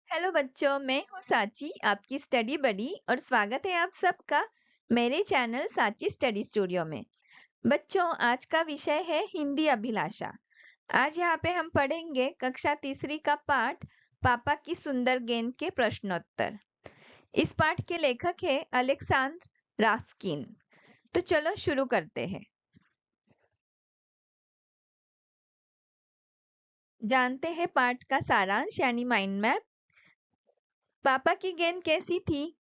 Hello बच्चों, मैं हूँ साची, आपकी स्टडी बडी और स्वागत है आप सबका मेरे चैनल साची स्टडी स्टूडियो में। बच्चों, आज का विषय है हिंदी अभिलाषा। आज यहाँ पे हम पढ़ेंगे कक्षा तीसरी का पाठ पापा की सुंदर गेंद के प्रश्नोत्तर। इस पाठ के लेखक है अलेक्सांद्र रास्किन। तो चलो शुरू करते हैं। जानते हैं पाठ का सारांश यानी माइंड मैप। पापा की गेंद कैसी थी?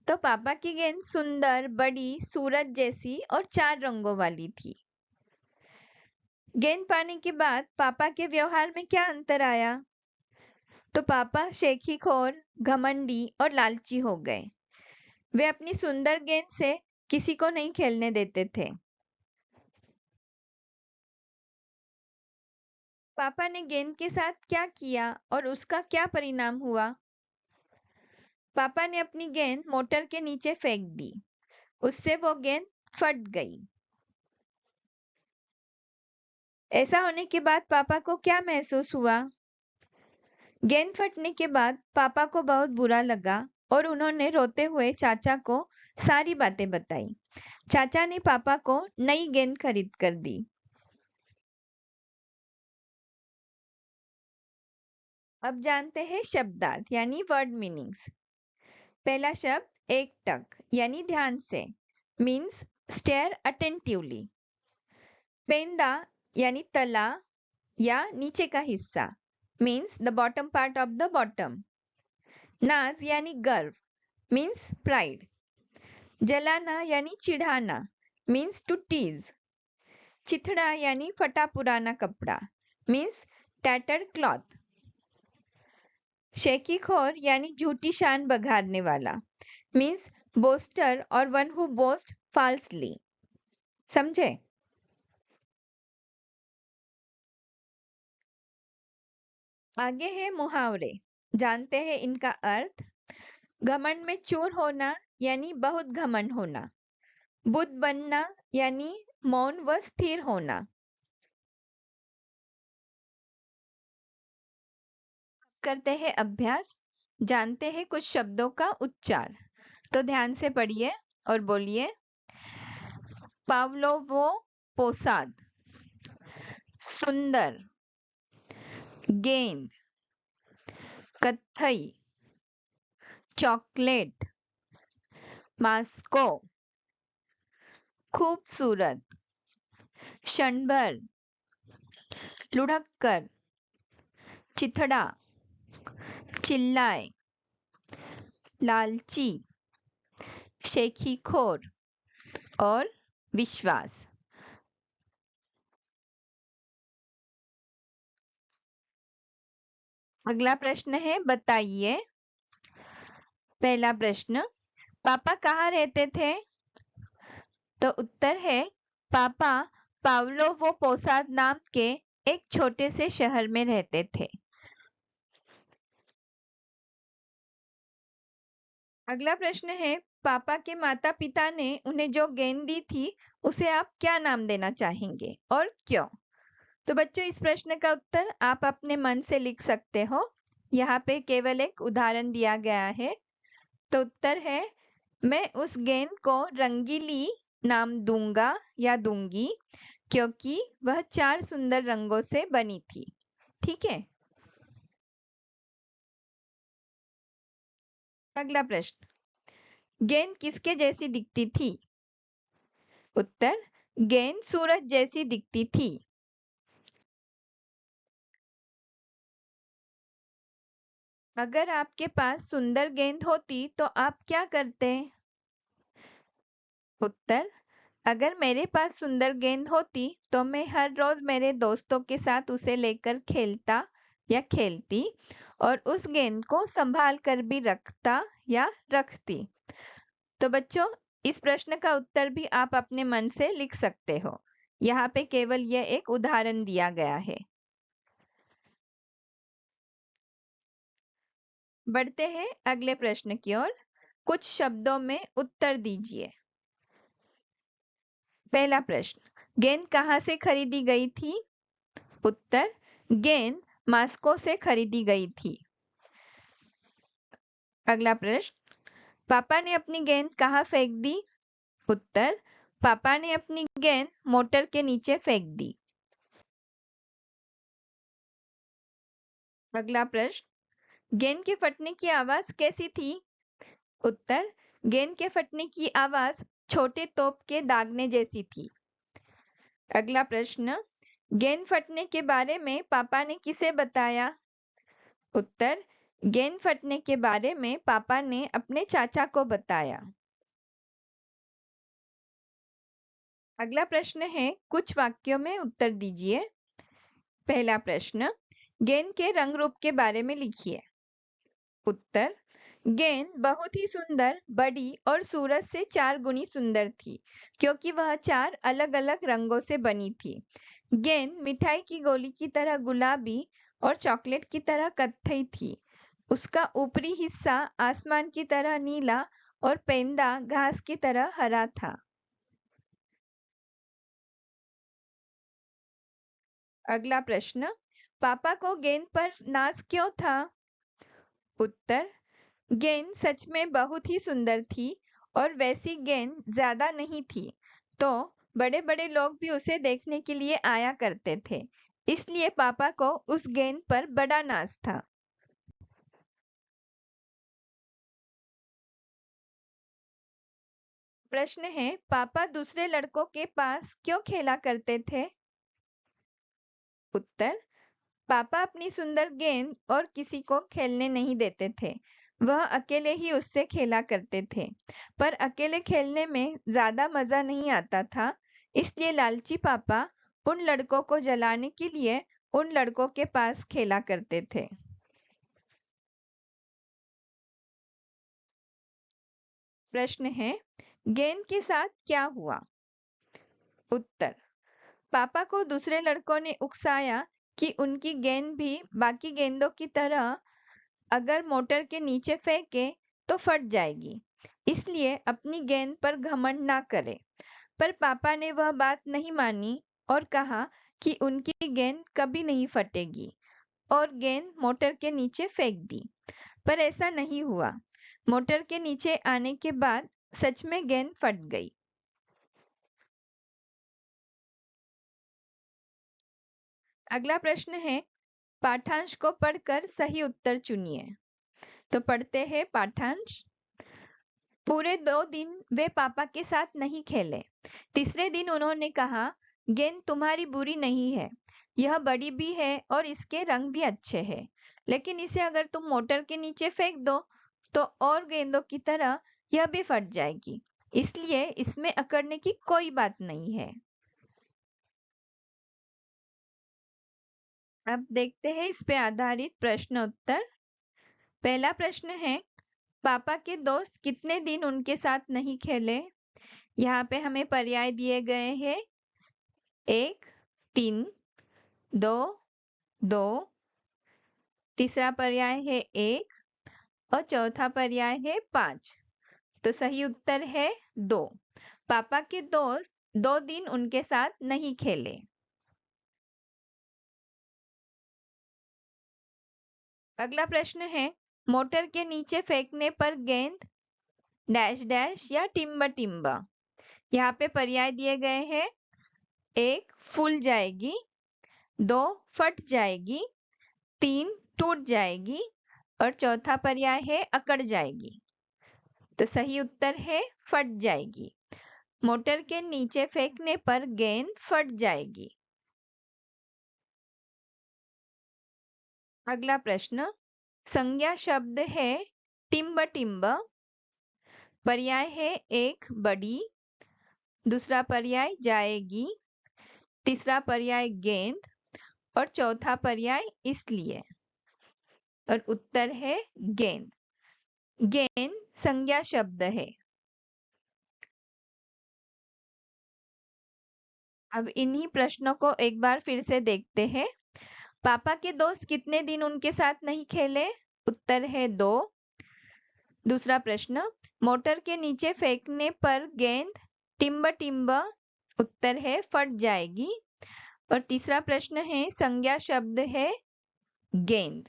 तो पापा की गेंद सुंदर, बड़ी, सूरज जैसी और 4 रंगों वाली थी। गेंद पाने के बाद पापा के व्यवहार में क्या अंतर आया? तो पापा शेखीखोर, घमंडी और लालची हो गए। वे अपनी सुंदर गेंद से किसी को नहीं खेलने देते थे। पापा ने गेंद के साथ क्या किया और उसका क्या परिणाम हुआ? पापा ने अपनी गेंद मोटर के नीचे फेंक दी। उससे वो गेंद फट गई। ऐसा होने के बाद पापा को क्या महसूस हुआ? गेंद फटने के बाद पापा को बहुत बुरा लगा और उन्होंने रोते हुए चाचा को सारी बातें बताई। चाचा ने पापा को नई गेंद खरीद कर दी। अब जानते हैं शब्दार्थ यानी वर्ड मीनिंग्स। पहला शब्द एकटक यानी ध्यान से, मीन्स स्टेयर अटेंटिवली। पेंदा यानी तला या नीचे का हिस्सा, means the bottom part of the bottom. नाज यानी गर्व, मीन्स प्राइड। जलाना यानी चिढ़ाना, मीन्स टू टीज। चिथड़ा यानी फटा पुराना कपड़ा, मीन्स टैटर्ड क्लॉथ। शेखीखोर यानी झूठी शान बघारने वाला, मीन्स बोस्टर और वन हु बोस्ट फाल्सली। समझे? आगे है मुहावरे। जानते हैं इनका अर्थ। घमंड में चूर होना यानी बहुत घमंड होना। बुद्ध बनना यानी मौन व स्थिर होना। करते हैं अभ्यास। जानते हैं कुछ शब्दों का उच्चार। तो ध्यान से पढ़िए और बोलिए। पावलोवो पोसाद, सुंदर, गेंद, कत्थई, चॉकलेट, मास्को, खूबसूरत, क्षणभर, लुढ़ककर, चिथड़ा, चिल्लाए, लालची, शेखीखोर और विश्वास। अगला प्रश्न है, बताइए। पहला प्रश्न, पापा कहाँ रहते थे? तो उत्तर है, पापा पावलोवो पोसाद नाम के एक छोटे से शहर में रहते थे। अगला प्रश्न है, पापा के माता पिता ने उन्हें जो गेंद दी थी उसे आप क्या नाम देना चाहेंगे और क्यों? तो बच्चों, इस प्रश्न का उत्तर आप अपने मन से लिख सकते हो। यहाँ पे केवल एक उदाहरण दिया गया है। तो उत्तर है, मैं उस गेंद को रंगीली नाम दूंगा या दूंगी क्योंकि वह 4 सुंदर रंगों से बनी थी। ठीक है। अगला प्रश्न, गेंद किसके जैसी दिखती थी? उत्तर, गेंद सूरज जैसी दिखती थी। अगर आपके पास सुंदर गेंद होती तो आप क्या करते? उत्तर, अगर मेरे पास सुंदर गेंद होती तो मैं हर रोज मेरे दोस्तों के साथ उसे लेकर खेलता या खेलती और उस गेंद को संभाल कर भी रखता या रखती। तो बच्चों, इस प्रश्न का उत्तर भी आप अपने मन से लिख सकते हो। यहाँ पे केवल यह एक उदाहरण दिया गया है। बढ़ते हैं अगले प्रश्न की ओर। कुछ शब्दों में उत्तर दीजिए। पहला प्रश्न, गेंद कहाँ से खरीदी गई थी? उत्तर, गेंद मास्को से खरीदी गई थी। अगला प्रश्न, पापा ने अपनी गेंद कहाँ फेंक दी? उत्तर, पापा ने अपनी गेंद मोटर के नीचे फेंक दी। अगला प्रश्न, गेंद के फटने की आवाज कैसी थी? उत्तर, गेंद के फटने की आवाज छोटे तोप के दागने जैसी थी। अगला प्रश्न, गेंद फटने के बारे में पापा ने किसे बताया? उत्तर, गेंद फटने के बारे में पापा ने अपने चाचा को बताया। अगला प्रश्न है, कुछ वाक्यों में उत्तर दीजिए। पहला प्रश्न, गेंद के रंग रूप के बारे में लिखिए। उत्तर, गेंद बहुत ही सुंदर, बड़ी और सूरज से 4 गुनी सुंदर थी, क्योंकि वह 4 अलग-अलग रंगों से बनी थी। गेंद मिठाई की गोली की तरह गुलाबी और चॉकलेट की तरह कत्थई थी। उसका ऊपरी हिस्सा आसमान की तरह नीला और पेंदा घास की तरह हरा था। अगला प्रश्न, पापा को गेंद पर नाज क्यों था? उत्तर, गेंद सच में बहुत ही सुंदर थी और वैसी गेंद ज्यादा नहीं थी, तो बड़े-बड़े लोग भी उसे देखने के लिए आया करते थे। इसलिए पापा को उस गेंद पर बड़ा नाज था। प्रश्न है, पापा दूसरे लड़कों के पास क्यों खेला करते थे? उत्तर, पापा अपनी सुंदर गेंद और किसी को खेलने नहीं देते थे। वह अकेले ही उससे खेला करते थे। पर अकेले खेलने में ज्यादा मजा नहीं आता था, इसलिए लालची पापा उन लड़कों को जलाने के लिए उन लड़कों के पास खेला करते थे। प्रश्न है, गेंद के साथ क्या हुआ? उत्तर, पापा को दूसरे लड़कों ने उकसाया कि उनकी गेंद भी बाकी गेंदों की तरह अगर मोटर के नीचे फेंके तो फट जाएगी, इसलिए अपनी गेंद पर घमंड ना करे। पर पापा ने वह बात नहीं मानी और कहा कि उनकी गेंद कभी नहीं फटेगी और गेंद मोटर के नीचे फेंक दी। पर ऐसा नहीं हुआ। मोटर के नीचे आने के बाद सच में गेंद फट गई। अगला प्रश्न है, पाठांश को पढ़कर सही उत्तर चुनिए। तो पढ़ते हैं पाठांश। पूरे 2 दिन वे पापा के साथ नहीं खेले। तीसरे दिन उन्होंने कहा, गेंद तुम्हारी बुरी नहीं है, यह बड़ी भी है और इसके रंग भी अच्छे हैं, लेकिन इसे अगर तुम मोटर के नीचे फेंक दो तो और गेंदों की तरह यह भी फट जाएगी, इसलिए इसमें अकड़ने की कोई बात नहीं है। अब देखते हैं इस पे आधारित प्रश्न उत्तर। पहला प्रश्न है, पापा के दोस्त कितने दिन उनके साथ नहीं खेले? यहाँ पे हमें पर्याय दिए गए हैं, 1, 3, 2, 2, तीसरा पर्याय है 1 और चौथा पर्याय है 5। तो सही उत्तर है 2। पापा के दोस्त 2 दिन उनके साथ नहीं खेले। अगला प्रश्न है, मोटर के नीचे फेंकने पर गेंद डैश डैश या टिम्बा टिम्बा। यहाँ पे पर्याय दिए गए हैं, 1 फूल जाएगी, 2 फट जाएगी, 3 टूट जाएगी और चौथा पर्याय है अकड़ जाएगी। तो सही उत्तर है फट जाएगी। मोटर के नीचे फेंकने पर गेंद फट जाएगी। अगला प्रश्न, संज्ञा शब्द है टिम्ब टिम्ब। पर्याय है 1 बड़ी, दूसरा पर्याय जाएगी, तीसरा पर्याय गेंद और चौथा पर्याय इसलिए। और उत्तर है गेंद। गेंद संज्ञा शब्द है। अब इन्हीं प्रश्नों को एक बार फिर से देखते हैं। पापा के दोस्त कितने दिन उनके साथ नहीं खेले? उत्तर है 2। दूसरा प्रश्न, मोटर के नीचे फेंकने पर गेंद टिम्ब टिम्ब, उत्तर है फट जाएगी। और तीसरा प्रश्न है, संज्ञा शब्द है गेंद।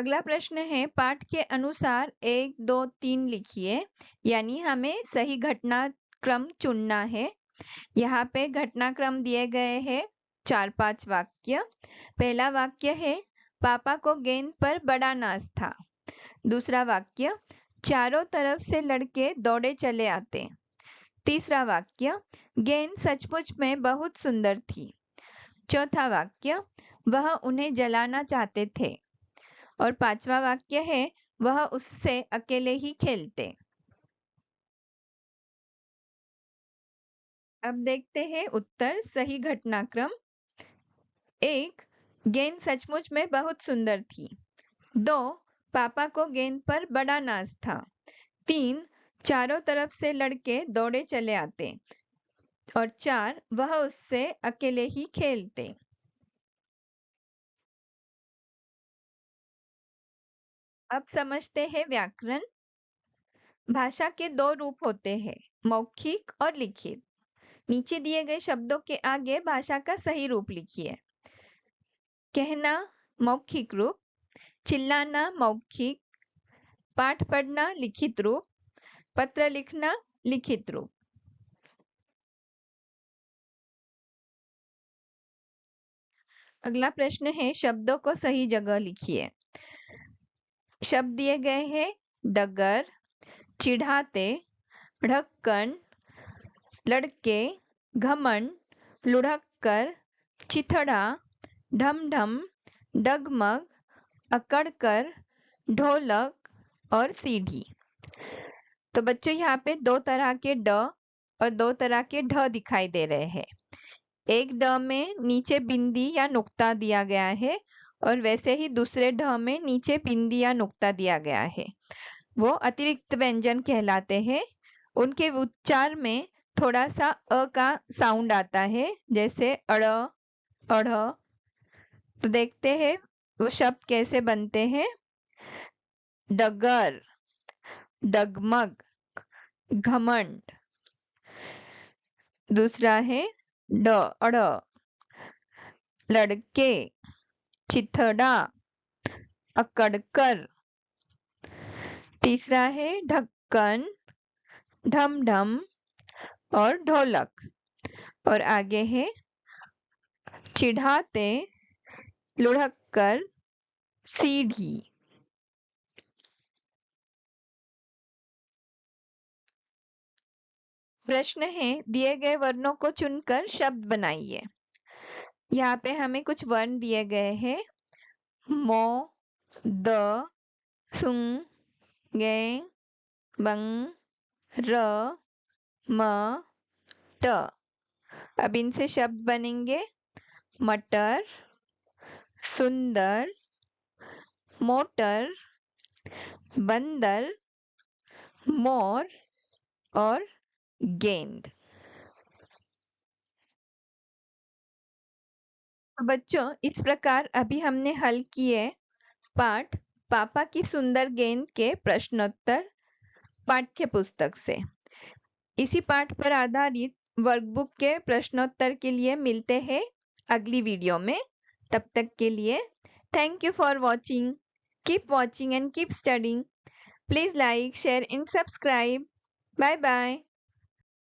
अगला प्रश्न है, पाठ के अनुसार 1, 2, 3 लिखिए, यानी हमें सही घटनाक्रम चुनना है। यहाँ पे घटनाक्रम दिए गए हैं 4-5 वाक्य। पहला वाक्य है, पापा को गेंद पर बड़ा नाज था। दूसरा वाक्य, चारों तरफ से लड़के दौड़े चले आते। तीसरा वाक्य, गेंद सचमुच में बहुत सुंदर थी। चौथा वाक्य, वह उन्हें जलाना चाहते थे। और पांचवा वाक्य है, वह उससे अकेले ही खेलते। अब देखते हैं उत्तर। सही घटनाक्रम: 1, गेंद सचमुच में बहुत सुंदर थी। 2, पापा को गेंद पर बड़ा नाज था। 3, चारों तरफ से लड़के दौड़े चले आते। और 4, वह उससे अकेले ही खेलते। अब समझते हैं व्याकरण। भाषा के 2 रूप होते हैं, मौखिक और लिखित। नीचे दिए गए शब्दों के आगे भाषा का सही रूप लिखिए। कहना मौखिक रूप, चिल्लाना मौखिक, पाठ पढ़ना लिखित रूप, पत्र लिखना लिखित रूप। अगला प्रश्न है, शब्दों को सही जगह लिखिए। शब्द दिए गए हैं, डगर, चिढ़ाते, ढक्कन, लड़के, घमंड, लुढ़ककर, चिथड़ा, ढमढम, डगमग, अकड़कर, ढोलक और सीढ़ी। तो बच्चों यहाँ पे 2 तरह के ड और 2 तरह के ढ दिखाई दे रहे हैं। एक ड में नीचे बिंदी या नुक्ता दिया गया है और वैसे ही दूसरे ढ में नीचे बिंदी या नुक्ता दिया गया है। वो अतिरिक्त व्यंजन कहलाते हैं। उनके उच्चार में थोड़ा सा अ का साउंड आता है, जैसे अड़, अढ़। तो देखते हैं वो शब्द कैसे बनते हैं। डगर, डगमग, घमंड। दूसरा है ड, अड़, लड़के, चिथड़ा, अकड़कर। तीसरा है ढक्कन, ढमढम और ढोलक। और आगे है चिढ़ाते, लुढ़ककर, सीढ़ी। प्रश्न है, दिए गए वर्णों को चुनकर शब्द बनाइए। यहाँ पे हमें कुछ वर्ण दिए गए हैं, मो, द, सुंग, गे, बंग, र, म, ट। अब इनसे शब्द बनेंगे, मटर, सुंदर, मोटर, बंदर, मोर और गेंद। तो बच्चों, इस प्रकार अभी हमने हल किए पाठ पापा की सुंदर गेंद के प्रश्नोत्तर पाठ्य पुस्तक से। इसी पाठ पर आधारित वर्कबुक के प्रश्नोत्तर के लिए मिलते हैं अगली वीडियो में। तब तक के लिए thank you for watching. Keep watching and keep studying. Please like, share and subscribe. Bye bye.